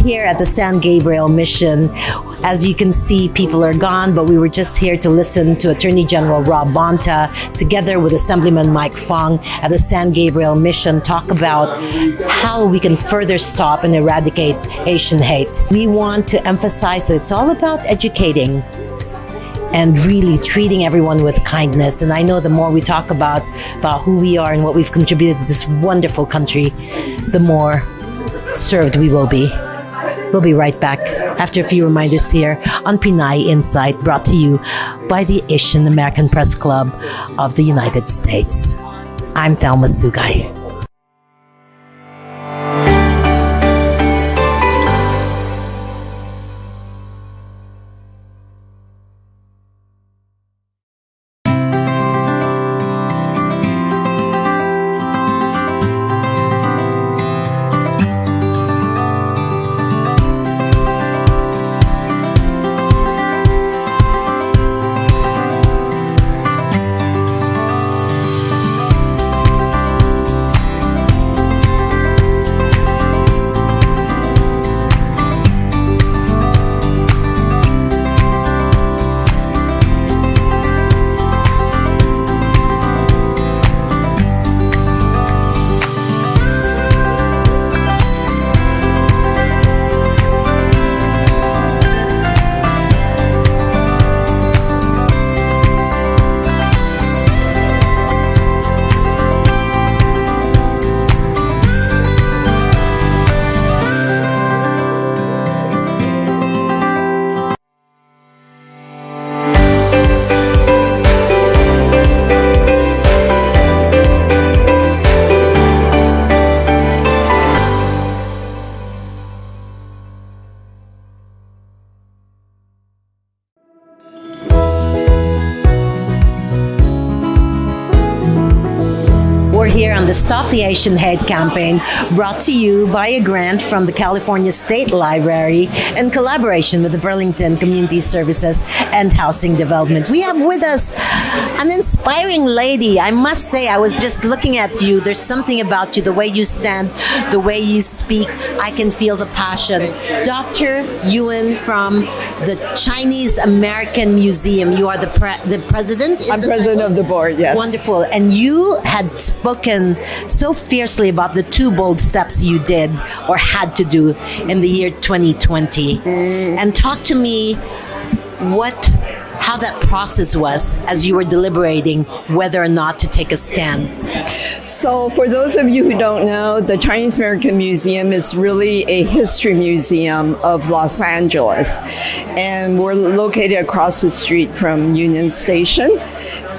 here at the San Gabriel Mission. As you can see, people are gone, but we were just here to listen to Attorney General Rob Bonta, together with Assemblyman Mike Fong at the San Gabriel Mission, talk about how we can further stop and eradicate Asian hate. We want to emphasize that it's all about educating and really treating everyone with kindness. And I know the more we talk about who we are and what we've contributed to this wonderful country, the more served we will be. We'll be right back after a few reminders here on Pinay Insight, brought to you by the Asian American Press Club of the United States. I'm Thelma Sugay. Here on the Stop the Asian Hate campaign, brought to you by a grant from the California State Library in collaboration with the Burlington Community Services and Housing Development. We have with us an inspiring lady. I must say, I was just looking at you. There's something about you, the way you stand, the way you speak. I can feel the passion. Dr. Yuan from the Chinese American Museum. You are the president? I'm president of the board, yes. Wonderful. And you had spoken so fiercely about the two bold steps you did or had to do in the year 2020. And talk to me how that process was as you were deliberating whether or not to take a stand. So for those of you who don't know, the Chinese American Museum is really a history museum of Los Angeles. And we're located across the street from Union Station.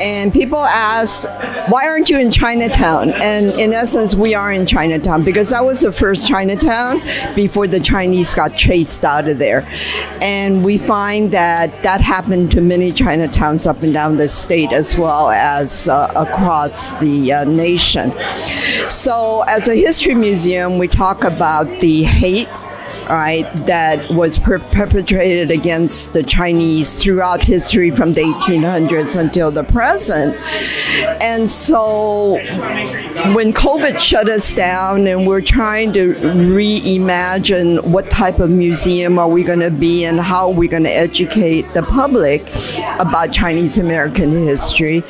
And people ask, why aren't you in Chinatown? And in essence, we are in Chinatown because that was the first Chinatown before the Chinese got chased out of there. And we find that happened to many Chinatowns up and down the state as well as across the nation. So as a history museum, we talk about the hate, right, that was perpetrated against the Chinese throughout history from the 1800s until the present. And so when COVID shut us down and we're trying to reimagine what type of museum are we going to be and how are we going to educate the public about Chinese American history,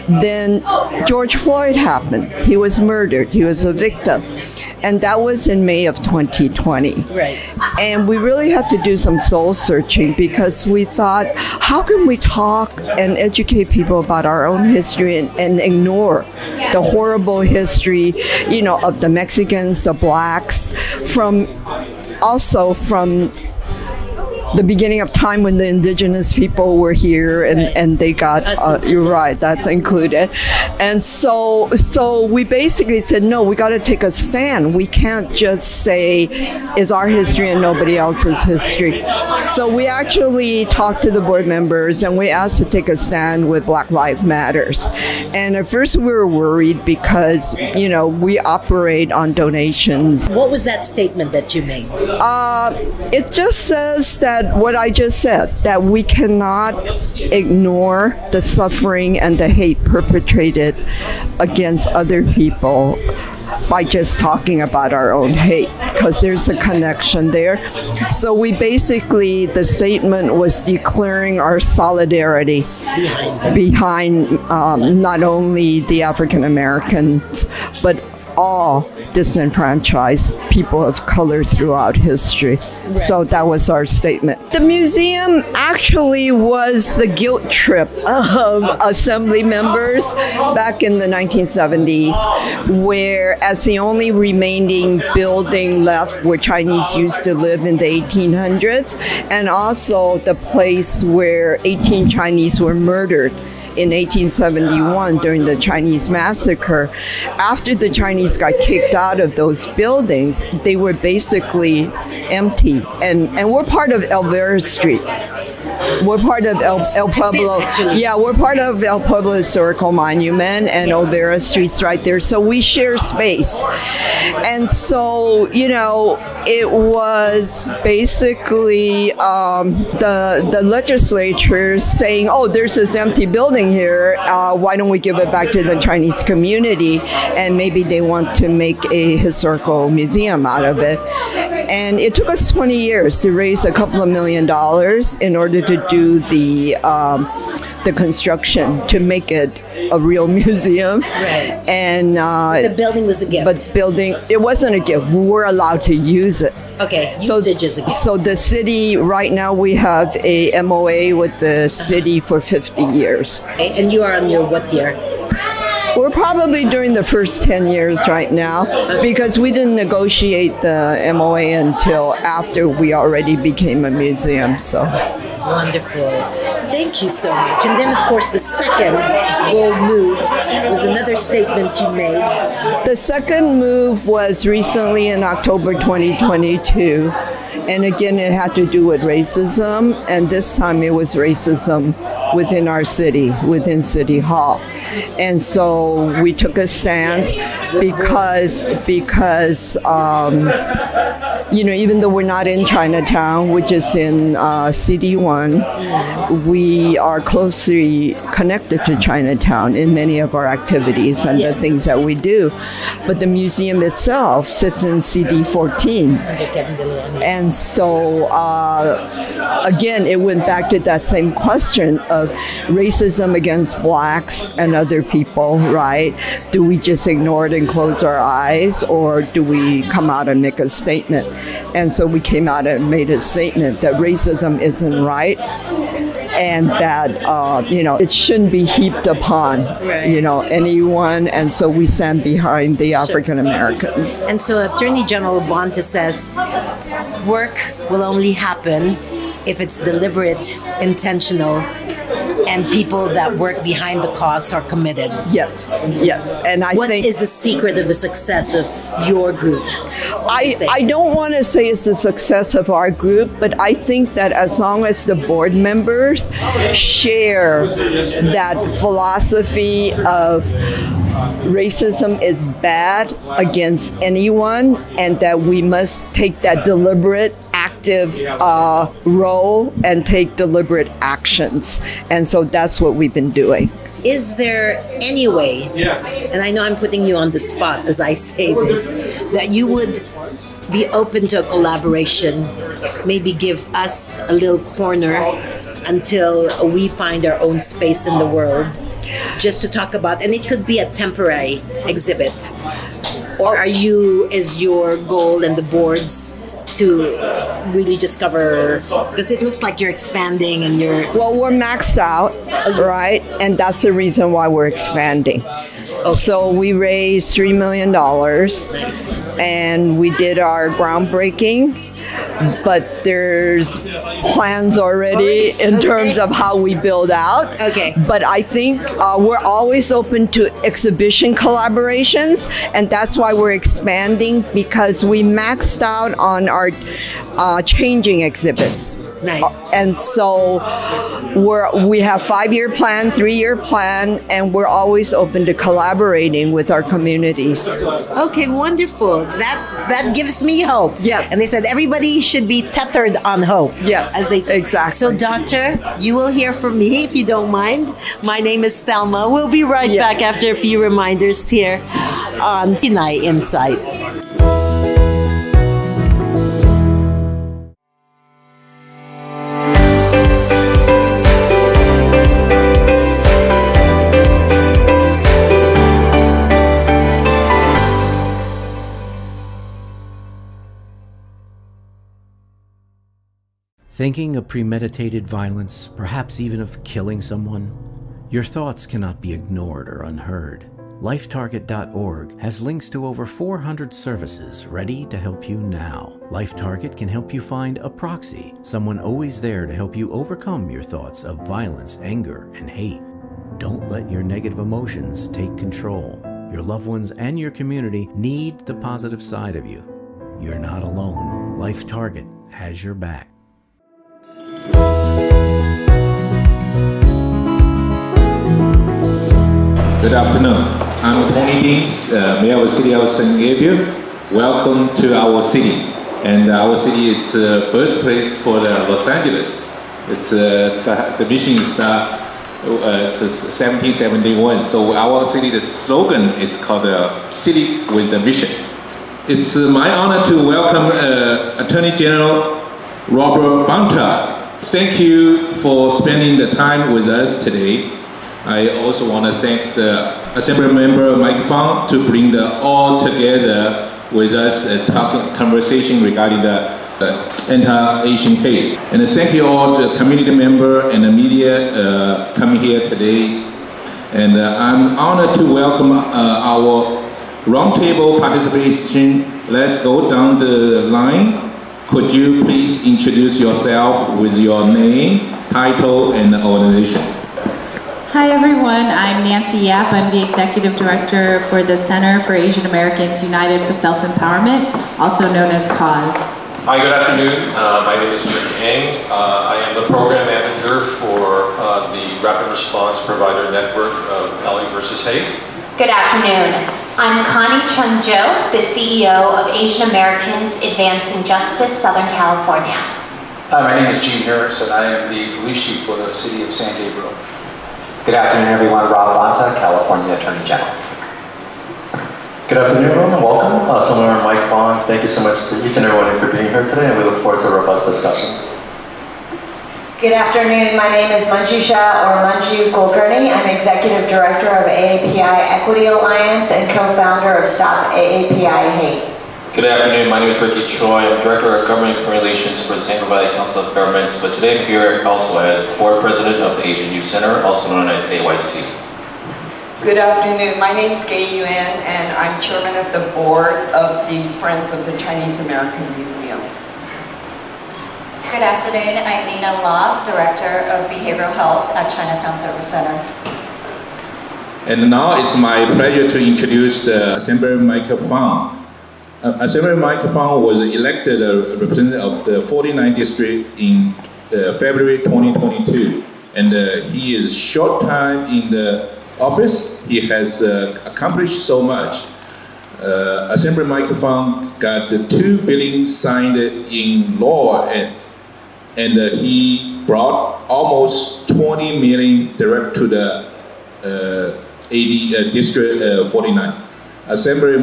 then George Floyd happened. He was murdered. He was a victim. And that was in May of 2020. Right. And we really had to do some soul searching because we thought, how can we talk and educate people about our own history and ignore the horrible history, of the Mexicans, the blacks, from the beginning of time when the indigenous people were here and they got, you're right, that's included. And so we basically said, no, we got to take a stand. We can't just say, it's our history and nobody else's history. So we actually talked to the board members and we asked to take a stand with Black Lives Matters. And at first we were worried because, we operate on donations. What was that statement that you made? It just says that what I just said, that we cannot ignore the suffering and the hate perpetrated against other people by just talking about our own hate, because there's a connection there. So we basically, the statement was declaring our solidarity behind not only the African Americans, but all disenfranchised people of color throughout history. Right. So that was our statement. The museum actually was the guilt trip of assembly members back in the 1970s, where as the only remaining building left where Chinese used to live in the 1800s, and also the place where 18 Chinese were murdered in 1871 during the Chinese massacre. After the Chinese got kicked out of those buildings, they were basically empty. And we're part of Elvira Street. We're part of El Pueblo. Yeah, we're part of El Pueblo Historical Monument, and Elvira Street's right there. So we share space. And so, it was basically the legislature saying, oh, there's this empty building here. Why don't we give it back to the Chinese community? And maybe they want to make a historical museum out of it. And it took us 20 years to raise a couple of $1 million in order to do the construction, to make it a real museum. Right. And the building was a gift. But it wasn't a gift. We were allowed to use it. Okay, usage is a gift. So the city, right now we have a MOA with the city for 50 years. Okay, and you are on your what year? We're probably during the first 10 years right now, because we didn't negotiate the MOA until after we already became a museum. So wonderful. Thank you so much. And then, of course, the second bold move was another statement you made. The second move was recently in October 2022. And again, it had to do with racism. And this time it was racism within our city, within City Hall. And so we took a stance because even though we're not in Chinatown, which is in CD1, we are closely connected to Chinatown in many of our activities and the things that we do. But the museum itself sits in CD14. And so, again, it went back to that same question of racism against blacks and other people, right? Do we just ignore it and close our eyes, or do we come out and make a statement? And so we came out and made a statement that racism isn't right, and that it shouldn't be heaped upon anyone. And so we stand behind the African Americans. And so Attorney General Bonta says work will only happen if it's deliberate, intentional, and people that work behind the cause are committed. Yes. And I think... What is the secret of the success of your group? I don't want to say it's the success of our group, but I think that as long as the board members share that philosophy of racism is bad against anyone, and that we must take that deliberate, active role and take deliberate actions. And so that's what we've been doing. Is there any way, and I know I'm putting you on the spot as I say this, that you would be open to a collaboration, maybe give us a little corner until we find our own space in the world, just to talk about, and it could be a temporary exhibit? Or is your goal and the board's to really just cover, because it looks like you're expanding and you're... Well, we're maxed out, right? And that's the reason why we're expanding. Okay. So we raised $3 million. Nice. And we did our groundbreaking. But there's plans already in terms of how we build out. Okay. But I think we're always open to exhibition collaborations, and that's why we're expanding, because we maxed out on our changing exhibits. Nice. And so we have 5-year plan, 3-year plan, and we're always open to collaborating with our communities. Okay, wonderful. That gives me hope. Yes. And they said everybody should be tethered on hope. Yes, As they say. exactly. So, Doctor, you will hear from me if you don't mind. My name is Thelma. We'll be right back after a few reminders here on Sinai Insight. Thinking of premeditated violence, perhaps even of killing someone? Your thoughts cannot be ignored or unheard. LifeTarget.org has links to over 400 services ready to help you now. LifeTarget can help you find a proxy, someone always there to help you overcome your thoughts of violence, anger, and hate. Don't let your negative emotions take control. Your loved ones and your community need the positive side of you. You're not alone. LifeTarget has your back. Good afternoon. I'm Tony Dean, Mayor of the City of San Gabriel. Welcome to our city. And our city is birthplace for the Los Angeles. It's the mission is it's 1771. So our city, the slogan is called City with the Mission. It's my honor to welcome Attorney General Robert Bonta. Thank you for spending the time with us today. I also want to thank the Assembly Member Mike Fong to bring the all together with us conversation regarding the anti-Asian hate. And thank you all the community member and the media coming here today. And I'm honored to welcome our roundtable participation. Let's go down the line. Could you please introduce yourself with your name, title, and organization? Hi everyone, I'm Nancy Yap. I'm the Executive Director for the Center for Asian Americans United for Self-Empowerment, also known as CAUSE. Hi, good afternoon. My name is Rick Ang. I am the Program Manager for the Rapid Response Provider Network of Alley vs. Hate. Good afternoon. I'm Connie Chung Jo, the CEO of Asian Americans Advancing Justice, Southern California. Hi, my name is Gene Harris, and I am the Police Chief for the City of San Gabriel. Good afternoon, everyone. Rob Bonta, California Attorney General. Good afternoon, everyone, and welcome. Similar to Mike Fong, thank you so much to each and every one of you for being here today, and we look forward to a robust discussion. Good afternoon. My name is Manjusha or Manju Kulkarni. I'm Executive Director of AAPI Equity Alliance and co-founder of Stop AAPI Hate. Good afternoon. My name is Ricky Choi. I'm Director of Government Relations for the San Gabriel Valley Council of Governments, but today I'm here also as Board President of the Asian Youth Center, also known as AYC. Good afternoon. My name is Gay Yuan, and I'm Chairman of the Board of the Friends of the Chinese American Museum. Good afternoon. I'm Nina La, Director of Behavioral Health at Chinatown Service Center. And now it's my pleasure to introduce the Assembly Michael Fong. Assembly Michael Fong was elected a representative of the 49th District in February 2022. And he is short time in the office. He has accomplished so much. Assembly Michael Fong got the 2 billion signed in law, and he brought almost 20 million direct to the District 49. Assembly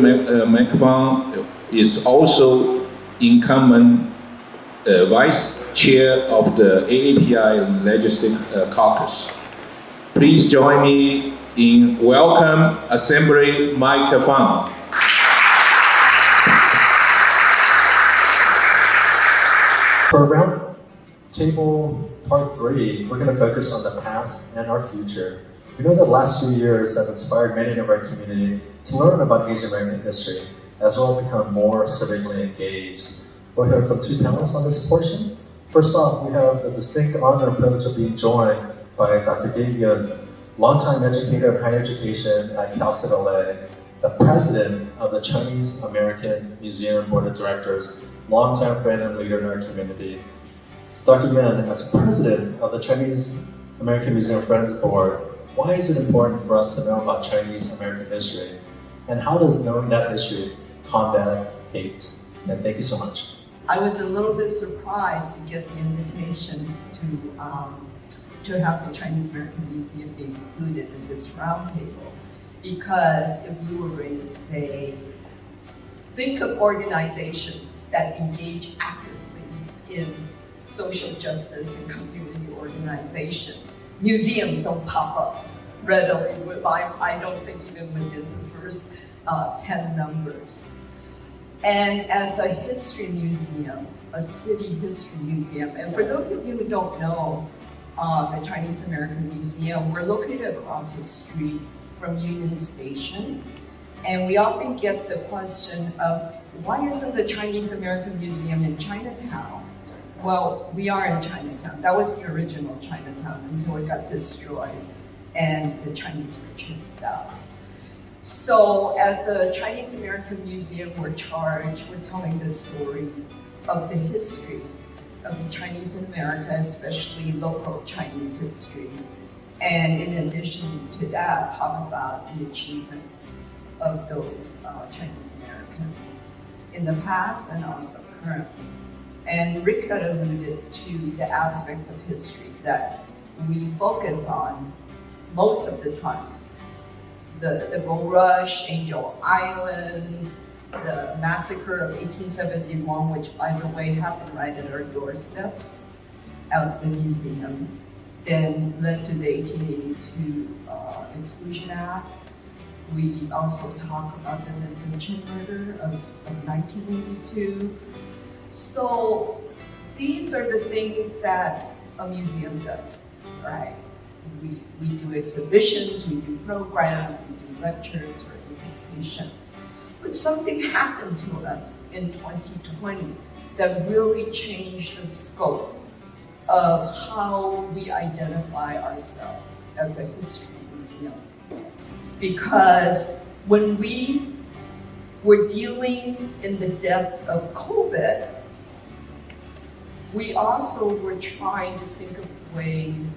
Michael Fong is also incumbent Vice Chair of the AAPI Legislative Caucus. Please join me in welcome Assembly Michael Fong. Program table part 3, we're going to focus on the past and our future. We know that the last few years have inspired many of our community to learn about Asian American history, as well as become more civically engaged. We'll hear from 2 panelists on this portion. First off, we have the distinct honor and privilege of being joined by Dr. Gay Yuan, longtime educator of higher education at Cal State LA, the president of the Chinese American Museum Board of Directors, longtime friend and leader in our community. Dr. Yuan, as president of the Chinese American Museum Friends Board, why is it important for us to know about Chinese American history? And how does knowing that history combat hate? And thank you so much. I was a little bit surprised to get the invitation to have the Chinese American Museum be included in this roundtable, because if you were going to say, think of organizations that engage actively in social justice and community organization, museums don't pop up readily. I don't think even within the first 10 numbers. And as a history museum, a city history museum, and for those of you who don't know the Chinese American Museum, we're located across the street from Union Station. And we often get the question of, why isn't the Chinese American Museum in Chinatown? Well, we are in Chinatown. That was the original Chinatown until it got destroyed and the Chinese were chased out. So as a Chinese American Museum, we're charged with telling the stories of the history of the Chinese in America, especially local Chinese history. And in addition to that, talk about the achievements of those Chinese Americans in the past and also currently. And Rick had alluded to the aspects of history that we focus on most of the time. The Gold Rush, Angel Island, the massacre of 1871, which by the way happened right at our doorsteps at the museum, then led to the 1882 Exclusion Act. We also talk about the Vincent Chin murder of 1982. So these are the things that a museum does, right? We do exhibitions, we do programs, we do lectures for education. But something happened to us in 2020 that really changed the scope of how we identify ourselves as a history museum. Because when we were dealing in the depth of COVID, we also were trying to think of ways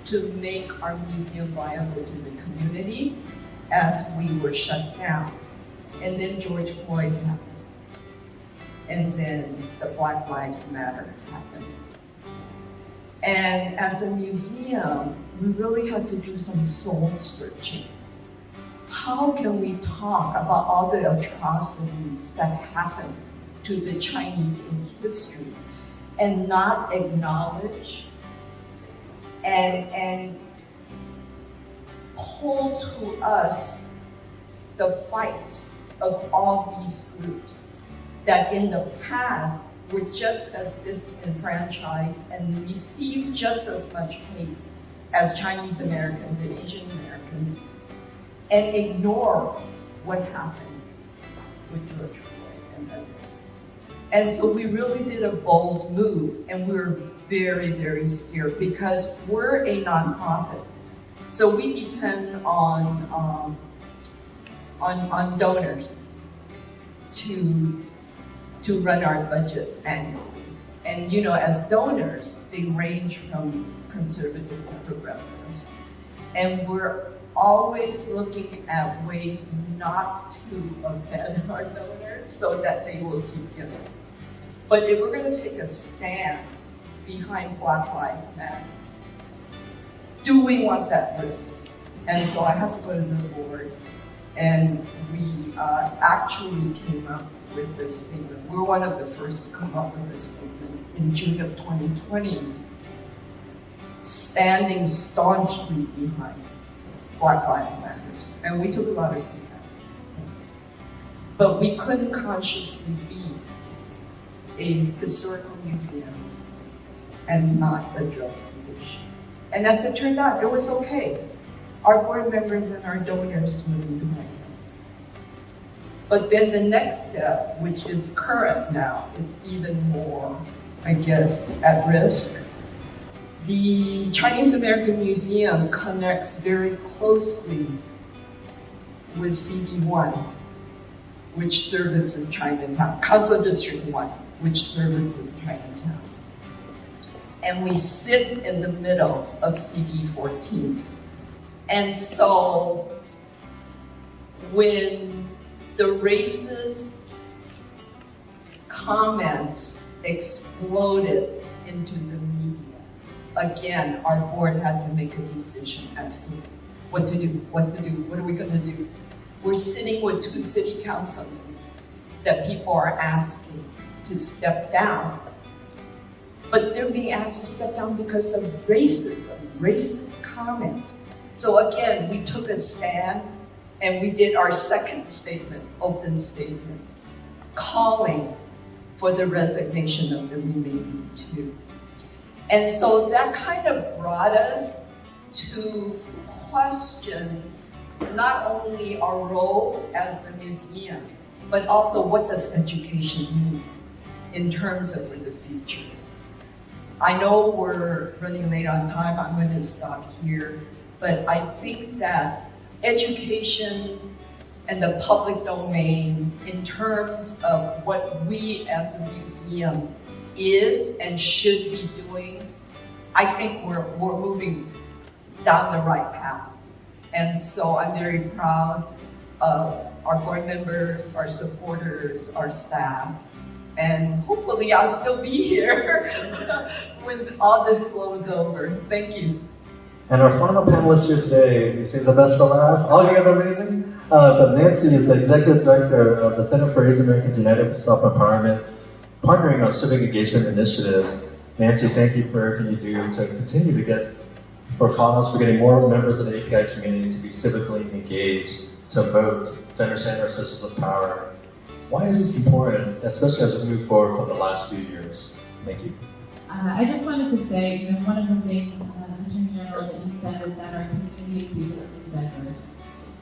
to make our museum viable to the community as we were shut down. And then George Floyd happened. And then the Black Lives Matter happened. And as a museum, we really had to do some soul searching. How can we talk about all the atrocities that happened to the Chinese in history and not acknowledge and pull to us the fights of all these groups that in the past were just as disenfranchised and received just as much hate as Chinese Americans and Asian Americans, and ignore what happened with George Floyd and others. And so we really did a bold move, and we were very, very scared because we're a nonprofit. So we depend on donors to run our budget annually. And you know, as donors, they range from conservative to progressive. And we're always looking at ways not to offend our donors so that they will keep giving. But if we're going to take a stand behind Black Lives Matter, do we want that risk? And so I have to go to the board, and we actually came up with this statement. We're one of the first to come up with this statement in June of 2020, standing staunchly behind Black Lives Matter. And we took a lot of feedback. But we couldn't consciously be a historical museum and not address the issue. And as it turned out, it was okay. Our board members and our donors stood behind us. But then the next step, which is current now, is even more, I guess, at risk. The Chinese American Museum connects very closely with CD1, which services Chinatown, Council District 1, which services Chinatown. and we sit in the middle of CD 14. And so when the racist comments exploded into the media, again, our board had to make a decision as to what to do, what are we gonna do? We're sitting with 2 city councilmen that people are asking to step down. But they're being asked to step down because of racism, racist comments. So again, we took a stand and we did our second statement, open statement, calling for the resignation of the remaining 2. And so that kind of brought us to question not only our role as a museum, but also what does education mean in terms of for the future. I know we're running late on time, I'm going to stop here, but I think that education and the public domain in terms of what we as a museum is and should be doing, I think we're moving down the right path. And so I'm very proud of our board members, our supporters, our staff, and hopefully I'll still be here when all this blows over. Thank you. And our final panelist here today, we saved the best for last. All you guys are amazing. But Nancy is the Executive Director of the Center for Asian Americans United for Self-Empowerment, partnering on civic engagement initiatives. Nancy, thank you for everything you do to continue to get, for calling us for getting more members of the API community to be civically engaged, to vote, to understand our systems of power. Why is this important, especially as we move forward from the last few years? Thank you. I just wanted to say, one of the things, Attorney General, that you said is that our community is beautifully diverse.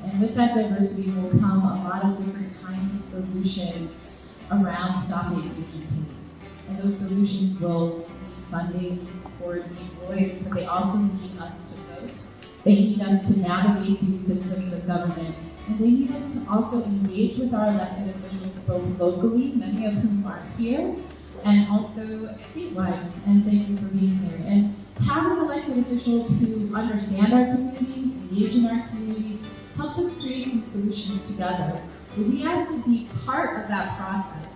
And with that diversity will come a lot of different kinds of solutions around stopping AGP. And those solutions will need funding, support, need voice, but they also need us to vote. They need us to navigate these systems of government. And they need us to also engage with our elected officials both locally, many of whom are here, and also statewide. And thank you for being here. And having elected officials who understand our communities, engage in our communities, helps us create these solutions together. But we have to be part of that process.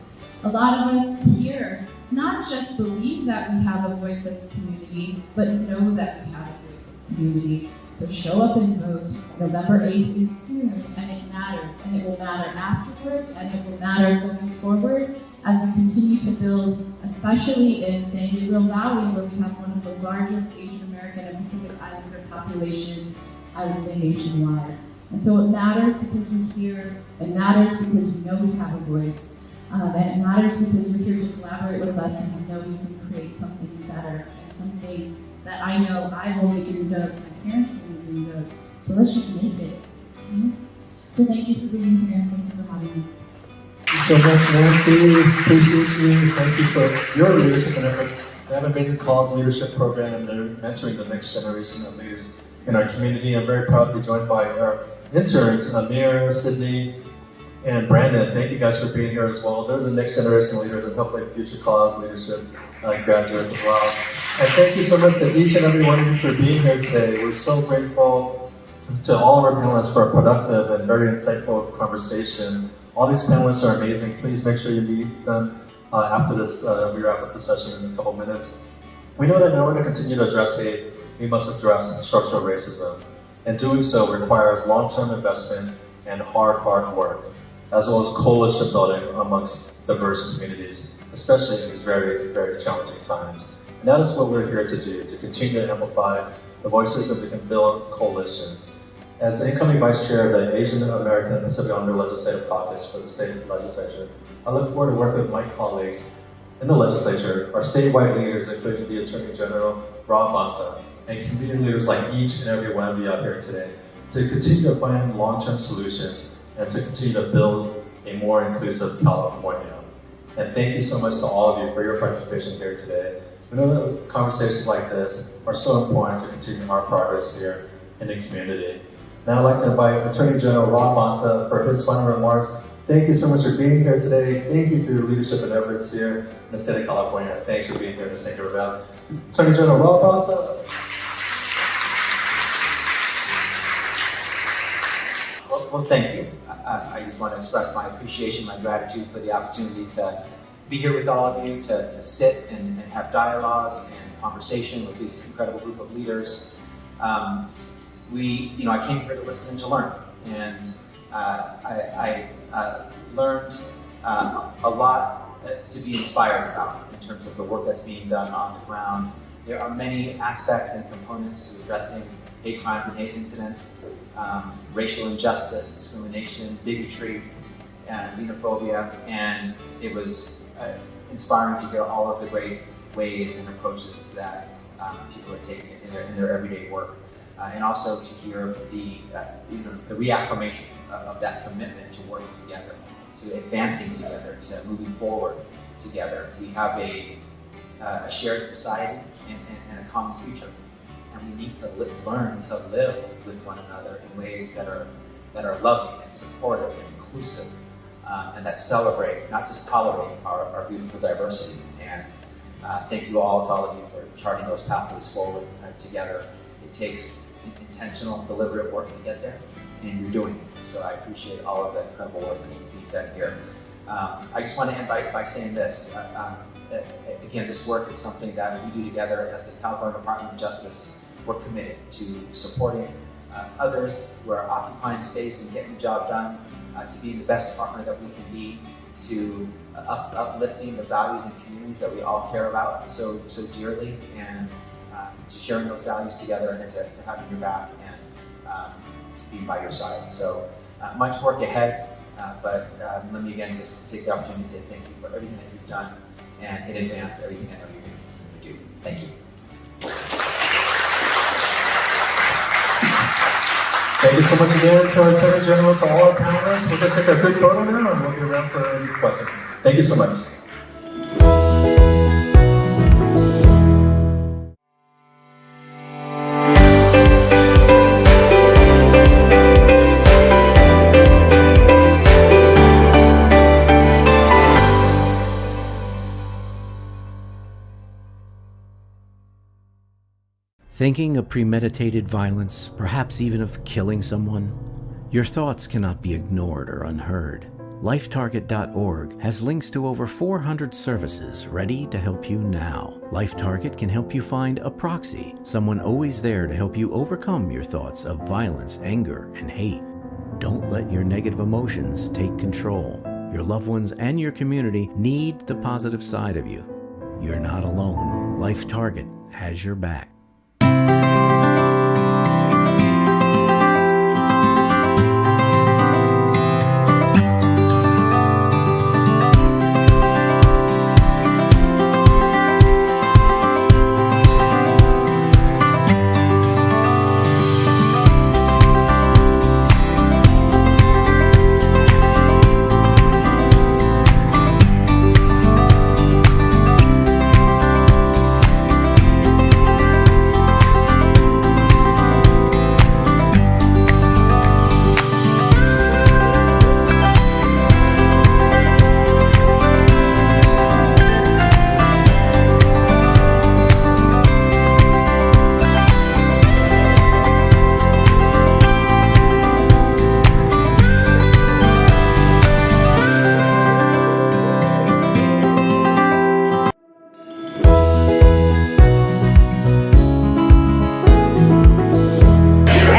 A lot of us here not just believe that we have a voice as a community, but know that we have a voice as a community. So show up and vote. November 8th is soon, and it matters. And it will matter afterwards, and it will matter going forward as we continue to build, especially in San Gabriel Valley, where we have one of the largest Asian American and Pacific Islander populations, I would say nationwide. And so it matters because we're here. It matters because we know we have a voice. And it matters because we're here to collaborate with us and we know we can create something better and something that I know I've only dreamed of, my parents only dreamed of. So let's just make it. So thank you for being here and thank you for having me. Thank you so much, Nancy. Appreciate you. Thank you for your leadership and efforts. We have a Basic Cause leadership program and they're mentoring the next generation of leaders in our community. I'm very proud to be joined by our interns, Amir, Sydney, and Brandon. Thank you guys for being here as well. They're the next generation leaders and hopefully future cause leadership graduates as well. And thank you so much to each and every one of you for being here today. We're so grateful to all of our panelists for a productive and very insightful conversation. All these panelists are amazing. Please make sure you meet them after this. We wrap up the session in a couple minutes. We know that in order to continue to address hate, we must address structural racism. And doing so requires long-term investment and hard work, as well as coalition building amongst diverse communities, especially in these very, very challenging times. And that is what we're here to do, to continue to amplify the voices and to build coalitions. As the incoming Vice Chair of the Asian American and Pacific Islander Legislative Caucus for the state legislature, I look forward to working with my colleagues in the legislature, our statewide leaders, including the Attorney General, Rob Bonta, and community leaders like each and every one of you out here today, to continue to find long-term solutions and to continue to build a more inclusive California. And thank you so much to all of you for your participation here today. We know that conversations like this are so important to continue our progress here in the community. Now I'd like to invite Attorney General Rob Bonta for his final remarks. Thank you so much for being here today. Thank you for your leadership and efforts here in the state of California. Thanks for being here in the San Gabriel Valley. Attorney General Rob Bonta. Well, thank you. I just want to express my appreciation, my gratitude for the opportunity to be here with all of you, to sit and have dialogue and conversation with this incredible group of leaders. I came here to listen and to learn, and I learned a lot to be inspired about in terms of the work that's being done on the ground. There are many aspects and components to addressing hate crimes and hate incidents, racial injustice, discrimination, bigotry, xenophobia, and it was inspiring to hear all of the great ways and approaches that people are taking in their everyday work, and also to hear the reaffirmation of that commitment to working together, to advancing together, to moving forward together. We have a shared society and a common future, and we need to learn to live with one another in ways that are loving and supportive and inclusive, and that celebrate, not just tolerate, our beautiful diversity. And thank you all, to all of you, for charting those pathways forward together. It takes intentional, deliberate work to get there, and you're doing it. So I appreciate all of that incredible work being done here. I just want to end by saying this. Again, this work is something that we do together at the California Department of Justice. We're committed to supporting others who are occupying space and getting the job done, to be the best partner that we can be, to uplifting the values and communities that we all care about so dearly, and to sharing those values together, and to having your back and being by your side. So much work ahead, but let me again just take the opportunity to say thank you for everything that you've done, and in advance everything that you're going to continue to do. Thank you. Thank you so much again to our Attorney General, to all our panelists. We're going to take a quick photo now, and we'll get around for any questions. Thank you so much. Thinking of premeditated violence, perhaps even of killing someone? Your thoughts cannot be ignored or unheard. LifeTarget.org has links to over 400 services ready to help you now. LifeTarget can help you find a proxy, someone always there to help you overcome your thoughts of violence, anger, and hate. Don't let your negative emotions take control. Your loved ones and your community need the positive side of you. You're not alone. LifeTarget has your back.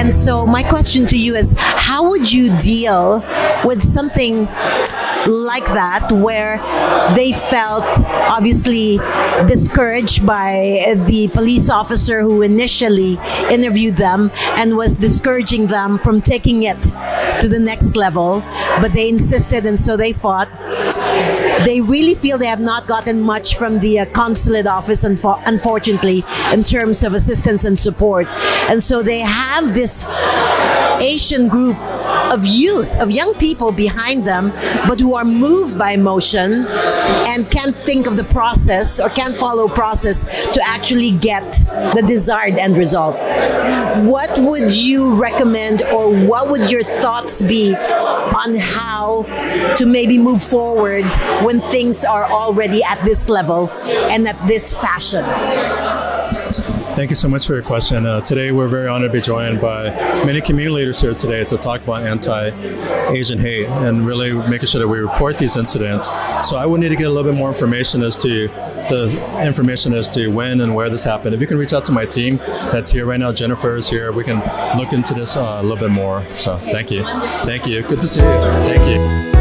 So my question to you is, how would you deal with something like that, where they felt obviously discouraged by the police officer who initially interviewed them and was discouraging them from taking it to the next level, but they insisted, and so they fought. They really feel they have not gotten much from the consulate office, unfortunately, in terms of assistance and support. And so they have this Asian group of youth, of young people behind them, but who are moved by emotion and can't think of the process or can't follow process to actually get the desired end result. What would you recommend, or what would your thoughts be on how to maybe move forward when things are already at this level and at this passion? Thank you so much for your question. Today, we're very honored to be joined by many community leaders here today to talk about anti-Asian hate and really making sure that we report these incidents. So I would need to get a little bit more information as to when and where this happened. If you can reach out to my team that's here right now, Jennifer is here. We can look into this a little bit more. So thank you. Thank you. Good to see you. Thank you.